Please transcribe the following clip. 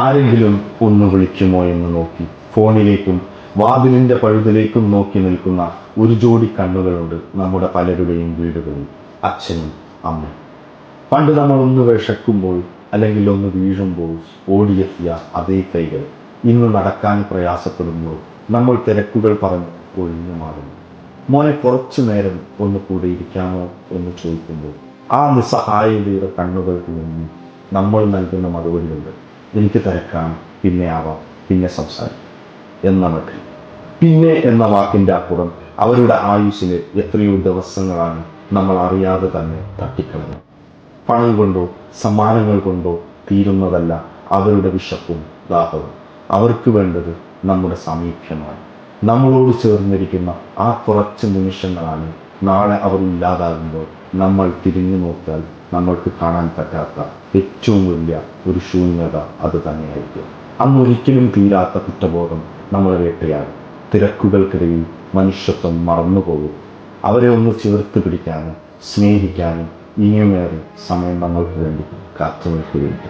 ആരെങ്കിലും ഒന്ന് വിളിക്കുമോ എന്ന് നോക്കി ഫോണിലേക്കും വാതിലിന്റെ പഴുതിലേക്കും നോക്കി നിൽക്കുന്ന ഒരു ജോഡി കണ്ണുകളുണ്ട് നമ്മുടെ പലരുടെയും വീടുകളിൽ. അച്ഛനും അമ്മയും. പണ്ട് നമ്മൾ ഒന്ന് വിശക്കുമ്പോൾ അല്ലെങ്കിൽ ഒന്ന് വീഴുമ്പോൾ ഓടിയെത്തിയ അതേ കൈകൾ ഇന്ന് നടക്കാൻ പ്രയാസപ്പെടുമ്പോൾ നമ്മൾ തിരക്കുകൾ പറഞ്ഞ് ഒഴിഞ്ഞു മാറുന്നു. മോനെ കുറച്ചു നേരം ഒന്ന് കൂടെ ഇരിക്കാമോ എന്ന് ചോദിക്കുമ്പോൾ ആ നിസ്സഹായതയുടെ കണ്ണുകൾക്ക് മുന്നിൽ നമ്മൾ നൽകുന്ന മറുപടിയുണ്ട്. എനിക്ക് തിരക്കാണ്, പിന്നെ ആവാം, പിന്നെ സംസാരിക്കാം എന്ന മട്ടിൽ. പിന്നെ എന്ന വാക്കിൻ്റെ അപ്പുറം അവരുടെ ആയുസ്സിലെ എത്രയോ ദിവസങ്ങളാണ് നമ്മൾ അറിയാതെ തന്നെ തട്ടിക്കളഞ്ഞു. പണം കൊണ്ടോ സമ്മാനങ്ങൾ കൊണ്ടോ തീരുന്നതല്ല അവരുടെ വിശപ്പും ദാഹവും. അവർക്ക് വേണ്ടത് നമ്മുടെ സമീപ്യമാണ്. നമ്മളോട് ചേർന്നിരിക്കുന്ന ആ കുറച്ച് നിമിഷങ്ങളാണ് നാളെ അവർ ഇല്ലാതാകുമ്പോൾ നമ്മൾ തിരിഞ്ഞു നോക്കിയാൽ നമ്മൾക്ക് കാണാൻ പറ്റാത്ത ഏറ്റവും വലിയ ഒരു ശൂന്യത അത് തന്നെയായിരിക്കും. അന്നൊരിക്കലും തീരാത്ത കുറ്റബോധം നമ്മളെ വേട്ടയാടും. തിരക്കുകൾക്കിടയിൽ മനുഷ്യത്വം മറന്നുപോകും. അവരെ ഒന്ന് ചേർത്ത് പിടിക്കാനും സ്നേഹിക്കാനും ഇനിയുമേറെ സമയം നമ്മൾക്ക് വേണ്ടി കാത്തു നിൽക്കുകയുണ്ട്.